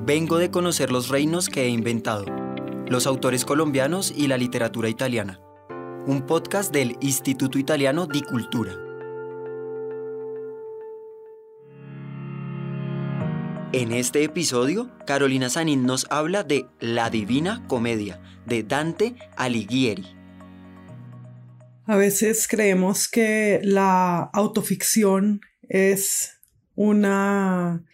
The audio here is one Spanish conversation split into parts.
Vengo de conocer los reinos que he inventado, los autores colombianos y la literatura italiana. Un podcast del Istituto Italiano di Cultura. En este episodio, Carolina Sanín nos habla de La Divina Comedia, de Dante Alighieri. A veces creemos que la autoficción es un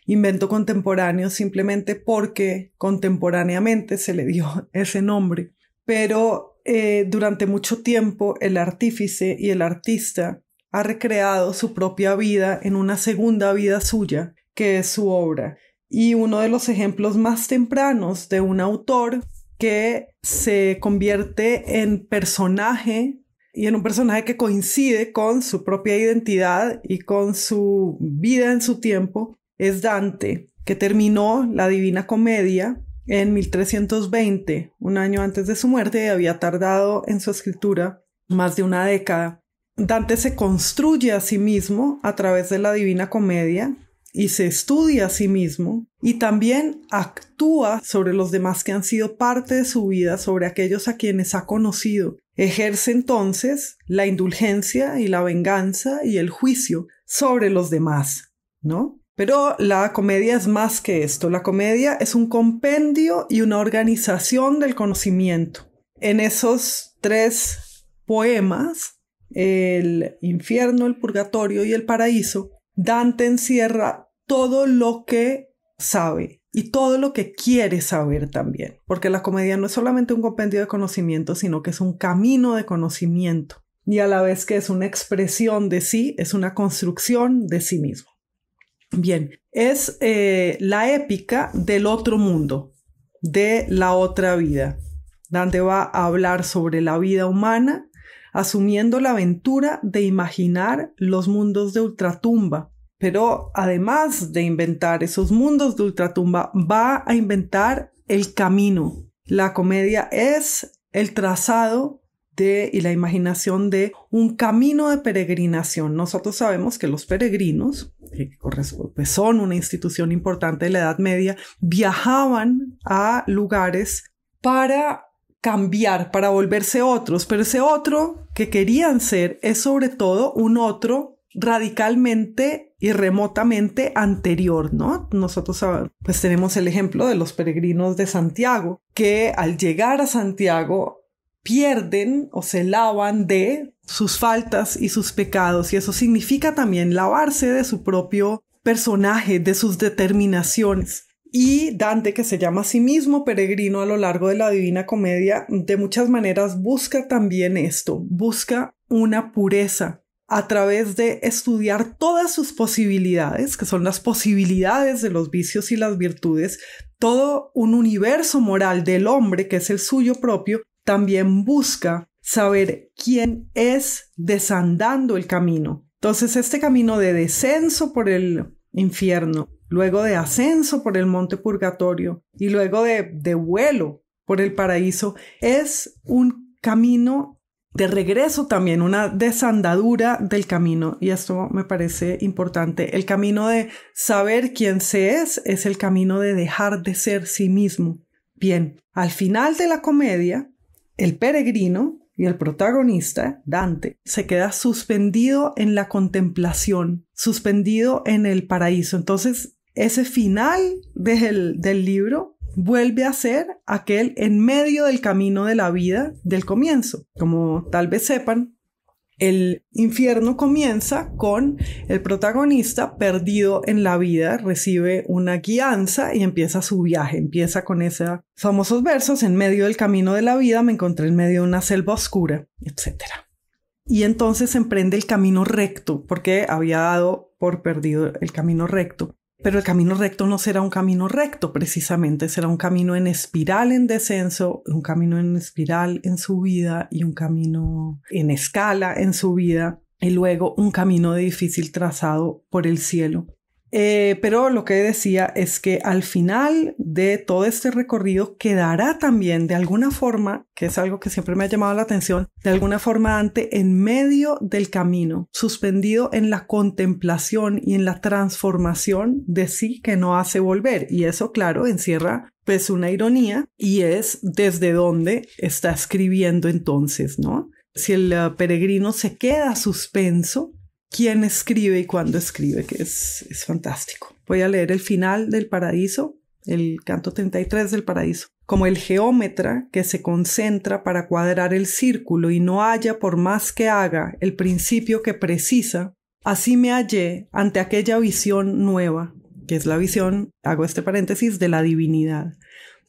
invento contemporáneo simplemente porque contemporáneamente se le dio ese nombre. Pero durante mucho tiempo el artífice y el artista ha recreado su propia vida en una segunda vida suya, que es su obra. Y uno de los ejemplos más tempranos de un autor que se convierte en personaje y en un personaje que coincide con su propia identidad y con su vida en su tiempo es Dante, que terminó la Divina Comedia en 1320, un año antes de su muerte, y había tardado en su escritura más de una década. Dante se construye a sí mismo a través de la Divina Comedia y se estudia a sí mismo y también actúa sobre los demás que han sido parte de su vida, sobre aquellos a quienes ha conocido. Ejerce entonces la indulgencia y la venganza y el juicio sobre los demás, ¿no? Pero la comedia es más que esto. La comedia es un compendio y una organización del conocimiento. En esos 3 poemas, el infierno, el purgatorio y el paraíso, Dante encierra todo lo que sabe y todo lo que quiere saber también, porque la comedia no es solamente un compendio de conocimiento, sino que es un camino de conocimiento y a la vez que es una expresión de sí, es una construcción de sí mismo. Bien, es la épica del otro mundo, de la otra vida. Dante va a hablar sobre la vida humana, asumiendo la aventura de imaginar los mundos de ultratumba. Pero además de inventar esos mundos de ultratumba, va a inventar el camino. La comedia es el trazado y la imaginación de un camino de peregrinación. Nosotros sabemos que los peregrinos, que pues son una institución importante de la Edad Media, viajaban a lugares para cambiar, para volverse otros, pero ese otro que querían ser es sobre todo un otro radicalmente y remotamente anterior, ¿no? Nosotros pues tenemos el ejemplo de los peregrinos de Santiago, que al llegar a Santiago pierden o se lavan de sus faltas y sus pecados, y eso significa también lavarse de su propio personaje, de sus determinaciones. Y Dante, que se llama a sí mismo peregrino a lo largo de la Divina Comedia, de muchas maneras busca también esto, busca una pureza a través de estudiar todas sus posibilidades, que son las posibilidades de los vicios y las virtudes, todo un universo moral del hombre que es el suyo propio. También busca saber quién es desandando el camino. Entonces, este camino de descenso por el infierno, luego de ascenso por el monte purgatorio y luego de vuelo por el paraíso, es un camino de regreso también, una desandadura del camino. Y esto me parece importante. El camino de saber quién se es el camino de dejar de ser sí mismo. Bien, al final de la comedia, el peregrino y el protagonista, Dante, se queda suspendido en la contemplación, suspendido en el paraíso. Entonces, ese final del libro vuelve a ser aquel en medio del camino de la vida del comienzo. Como tal vez sepan, el infierno comienza con el protagonista perdido en la vida, recibe una guianza y empieza su viaje. Empieza con esos famosos versos: en medio del camino de la vida me encontré en medio de una selva oscura, etc. Y entonces emprende el camino recto, porque había dado por perdido el camino recto. Pero el camino recto no será un camino recto precisamente, será un camino en espiral en descenso, un camino en espiral en subida y un camino en escala en subida y luego un camino de difícil trazado por el cielo. Pero lo que decía es que al final de todo este recorrido quedará también de alguna forma, que es algo que siempre me ha llamado la atención, de alguna forma Dante en medio del camino, suspendido en la contemplación y en la transformación de sí que no hace volver. Y eso, claro, encierra pues una ironía, y es desde dónde está escribiendo entonces, ¿no? Si el peregrino se queda suspenso, ¿quién escribe y cuándo escribe? Que es fantástico. Voy a leer el final del Paraíso, el canto 33 del Paraíso. Como el geómetra que se concentra para cuadrar el círculo y no halla por más que haga el principio que precisa, así me hallé ante aquella visión nueva, que es la visión, hago este paréntesis, de la divinidad.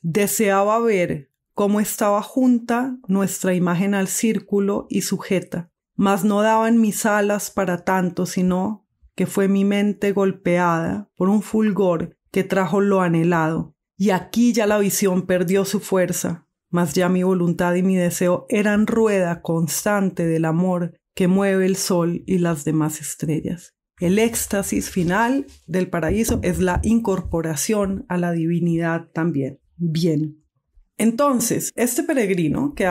Deseaba ver cómo estaba junta nuestra imagen al círculo y sujeta, mas no daban mis alas para tanto, sino que fue mi mente golpeada por un fulgor que trajo lo anhelado. Y aquí ya la visión perdió su fuerza, mas ya mi voluntad y mi deseo eran rueda constante del amor que mueve el sol y las demás estrellas. El éxtasis final del Paraíso es la incorporación a la divinidad también. Bien. Entonces, este peregrino que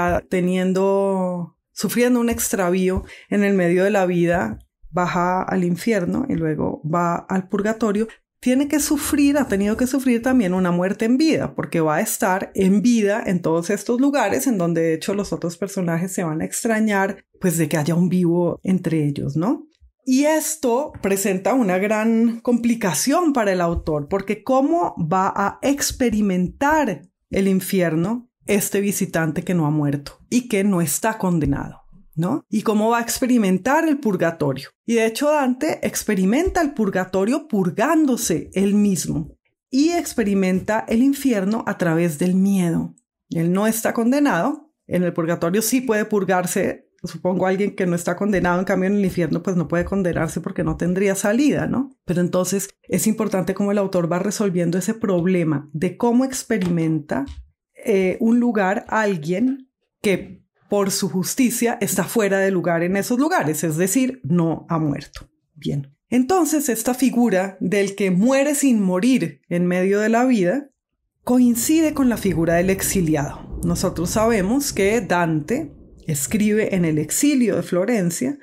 sufriendo un extravío en el medio de la vida, baja al infierno y luego va al purgatorio, ha tenido que sufrir también una muerte en vida, porque va a estar en vida en todos estos lugares en donde de hecho los otros personajes se van a extrañar pues de que haya un vivo entre ellos, ¿no? Y esto presenta una gran complicación para el autor, porque ¿cómo va a experimentar el infierno este visitante que no ha muerto y que no está condenado, ¿no? ¿Y cómo va a experimentar el purgatorio? Y de hecho Dante experimenta el purgatorio purgándose él mismo y experimenta el infierno a través del miedo. Él no está condenado, en el purgatorio sí puede purgarse, supongo alguien que no está condenado, en cambio en el infierno pues no puede condenarse porque no tendría salida, ¿no? Pero entonces es importante cómo el autor va resolviendo ese problema de cómo experimenta un lugar alguien que por su justicia está fuera de lugar en esos lugares, es decir, no ha muerto. Bien. Entonces esta figura del que muere sin morir en medio de la vida coincide con la figura del exiliado. Nosotros sabemos que Dante escribe en el exilio de Florencia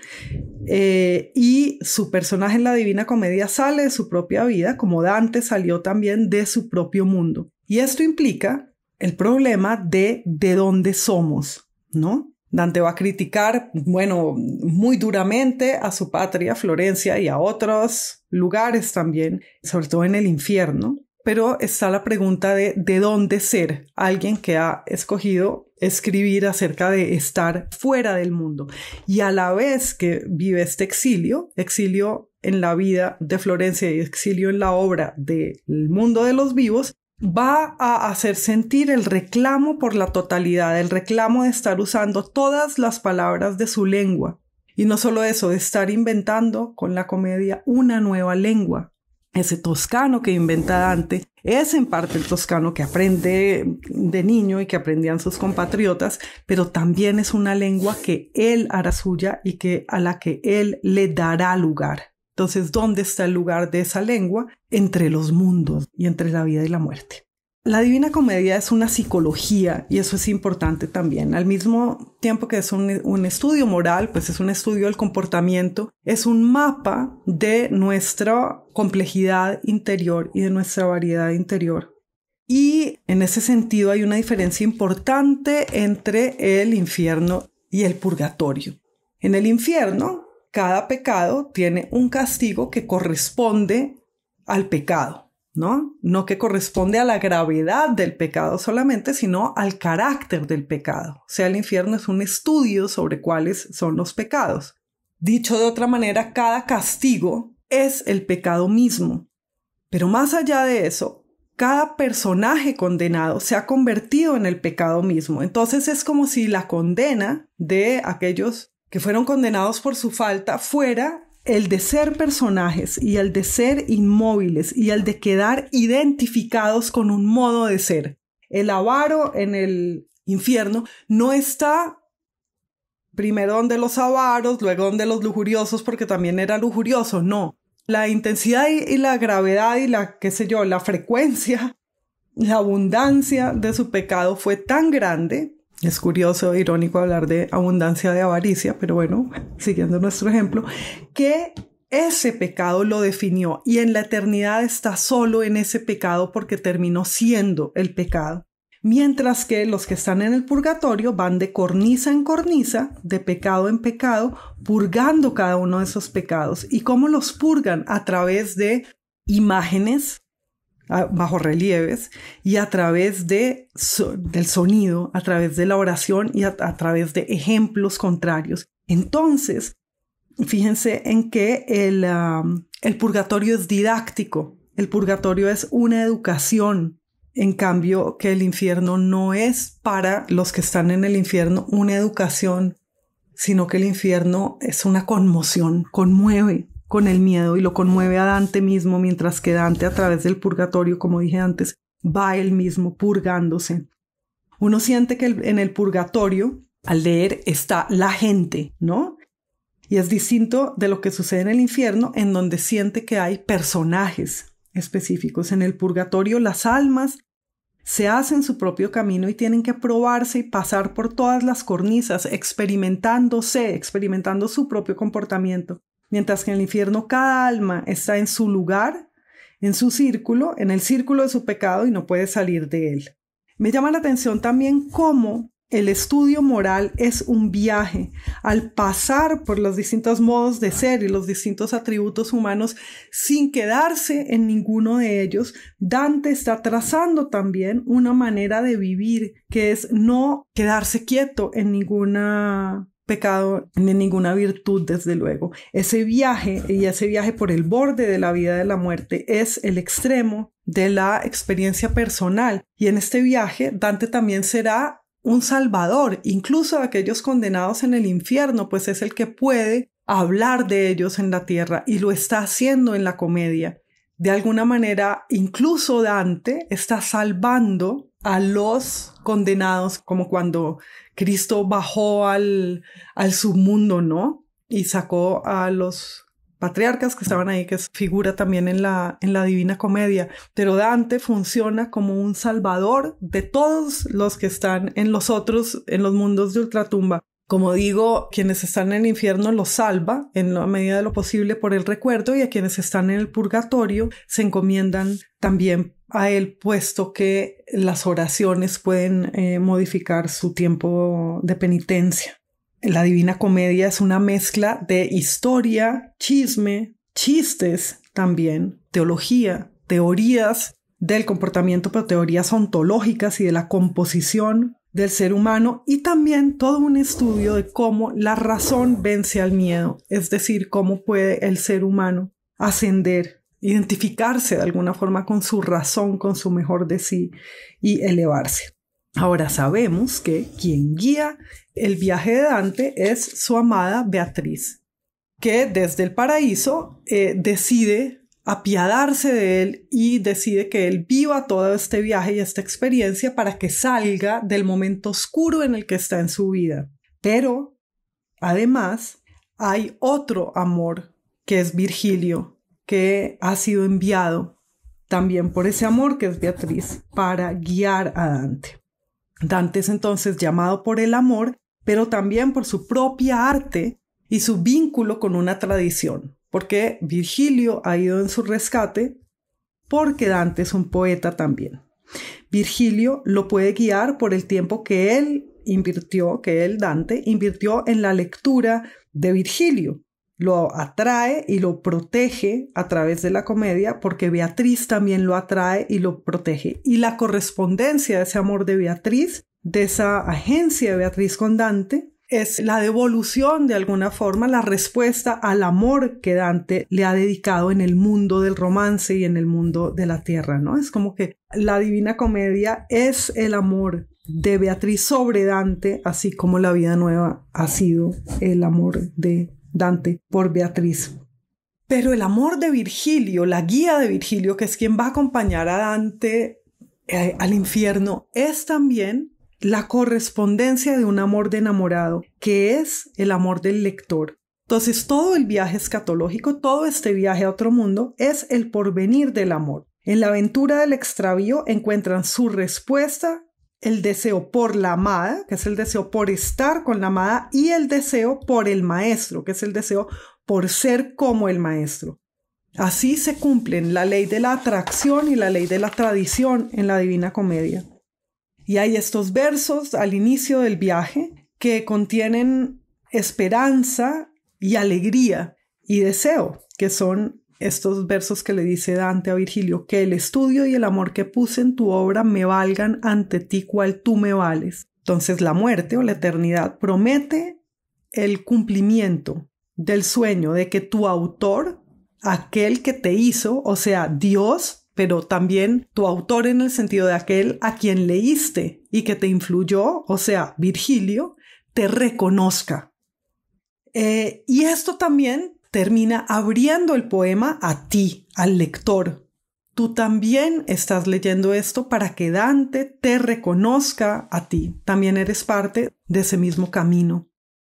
y su personaje en la Divina Comedia sale de su propia vida, como Dante salió también de su propio mundo. Y esto implica el problema de dónde somos, ¿no? Dante va a criticar, muy duramente a su patria, Florencia, y a otros lugares también, sobre todo en el infierno. Pero está la pregunta de dónde ser alguien que ha escogido escribir acerca de estar fuera del mundo. Y a la vez que vive este exilio en la vida de Florencia y exilio en la obra del mundo de los vivos, va a hacer sentir el reclamo por la totalidad, el reclamo de estar usando todas las palabras de su lengua. Y no solo eso, de estar inventando con la comedia una nueva lengua. Ese toscano que inventa Dante es en parte el toscano que aprende de niño y que aprendían sus compatriotas, pero también es una lengua que él hará suya y a la que él le dará lugar. Entonces, ¿dónde está el lugar de esa lengua? Entre los mundos y entre la vida y la muerte. La Divina Comedia es una psicología y eso es importante también. Al mismo tiempo que es un estudio moral, pues es un estudio del comportamiento, es un mapa de nuestra complejidad interior y de nuestra variedad interior. Y en ese sentido hay una diferencia importante entre el infierno y el purgatorio. En el infierno, cada pecado tiene un castigo que corresponde al pecado, ¿no? No que corresponde a la gravedad del pecado solamente, sino al carácter del pecado. O sea, el infierno es un estudio sobre cuáles son los pecados. Dicho de otra manera, cada castigo es el pecado mismo. Pero más allá de eso, cada personaje condenado se ha convertido en el pecado mismo. Entonces es como si la condena de aquellos que fueron condenados por su falta fuera el de ser personajes y el de ser inmóviles y el de quedar identificados con un modo de ser. El avaro en el infierno no está primero donde los avaros, luego donde los lujuriosos, porque también era lujurioso. No, La intensidad y la gravedad y la frecuencia, la abundancia de su pecado fue tan grande. Es curioso, irónico hablar de abundancia de avaricia, pero bueno, siguiendo nuestro ejemplo, que ese pecado lo definió y en la eternidad está solo en ese pecado porque terminó siendo el pecado. Mientras que los que están en el purgatorio van de cornisa en cornisa, de pecado en pecado, purgando cada uno de esos pecados. ¿Y cómo los purgan? A través de imágenes bajo relieves y a través del sonido, a través de la oración y a través de ejemplos contrarios. Entonces, fíjense en que el purgatorio es didáctico, el purgatorio es una educación. En cambio, que el infierno no es para los que están en el infierno una educación, sino que el infierno es una conmoción, conmueve con el miedo y lo conmueve a Dante mismo, mientras que Dante a través del purgatorio, como dije antes, va él mismo purgándose. Uno siente que en el purgatorio, al leer, está la gente, ¿no? Y es distinto de lo que sucede en el infierno, en donde siente que hay personajes específicos. En el purgatorio, las almas se hacen su propio camino y tienen que probarse y pasar por todas las cornisas, experimentando su propio comportamiento. Mientras que en el infierno cada alma está en su lugar, en su círculo, en el círculo de su pecado y no puede salir de él. Me llama la atención también cómo el estudio moral es un viaje. Al pasar por los distintos modos de ser y los distintos atributos humanos sin quedarse en ninguno de ellos, Dante está trazando también una manera de vivir que es no quedarse quieto en ninguna pecado ni ninguna virtud, desde luego. Ese viaje por el borde de la vida y de la muerte es el extremo de la experiencia personal. Y en este viaje Dante también será un salvador, incluso a aquellos condenados en el infierno, pues es el que puede hablar de ellos en la tierra y lo está haciendo en la comedia. De alguna manera, incluso Dante está salvando a los condenados, como cuando Cristo bajó al submundo, ¿no? Y sacó a los patriarcas que estaban ahí, que es figura también en la Divina Comedia. Pero Dante funciona como un salvador de todos los que están en los mundos de ultratumba. Como digo, quienes están en el infierno los salva en la medida de lo posible por el recuerdo, y a quienes están en el purgatorio se encomiendan también a él, puesto que las oraciones pueden modificar su tiempo de penitencia. La Divina Comedia es una mezcla de historia, chisme, chistes también, teología, teorías del comportamiento, pero teorías ontológicas y de la composición del ser humano, y también todo un estudio de cómo la razón vence al miedo, es decir, cómo puede el ser humano ascender, identificarse de alguna forma con su razón, con su mejor de sí y elevarse. Ahora sabemos que quien guía el viaje de Dante es su amada Beatriz, que desde el paraíso decide apiadarse de él y decide que él viva todo este viaje y esta experiencia para que salga del momento oscuro en el que está en su vida. Pero, además, hay otro amor, que es Virgilio, que ha sido enviado también por ese amor, que es Beatriz, para guiar a Dante. Dante es entonces llamado por el amor, pero también por su propia arte y su vínculo con una tradición, porque Virgilio ha ido en su rescate, porque Dante es un poeta también. Virgilio lo puede guiar por el tiempo que Dante, invirtió en la lectura de Virgilio. Lo atrae y lo protege a través de la comedia, porque Beatriz también lo atrae y lo protege. Y la correspondencia de ese amor de Beatriz, de esa agencia de Beatriz con Dante, es la devolución de alguna forma, la respuesta al amor que Dante le ha dedicado en el mundo del romance y en el mundo de la tierra, ¿no? Es como que la Divina Comedia es el amor de Beatriz sobre Dante, así como la vida nueva ha sido el amor de Dante por Beatriz. Pero el amor de Virgilio, la guía de Virgilio, que es quien va a acompañar a Dante al infierno, es también la correspondencia de un amor de enamorado, que es el amor del lector. Entonces, todo el viaje escatológico, todo este viaje a otro mundo, es el porvenir del amor. En la aventura del extravío encuentran su respuesta, el deseo por la amada, que es el deseo por estar con la amada, y el deseo por el maestro, que es el deseo por ser como el maestro. Así se cumplen la ley de la atracción y la ley de la tradición en la Divina Comedia. Y hay estos versos al inicio del viaje que contienen esperanza y alegría y deseo, que son estos versos que le dice Dante a Virgilio: que el estudio y el amor que puse en tu obra me valgan ante ti cual tú me vales. Entonces la muerte o la eternidad promete el cumplimiento del sueño de que tu autor, aquel que te hizo, o sea, Dios, pero también tu autor en el sentido de aquel a quien leíste y que te influyó, o sea, Virgilio, te reconozca. Y esto también termina abriendo el poema a ti, al lector. Tú también estás leyendo esto para que Dante te reconozca a ti. También eres parte de ese mismo camino.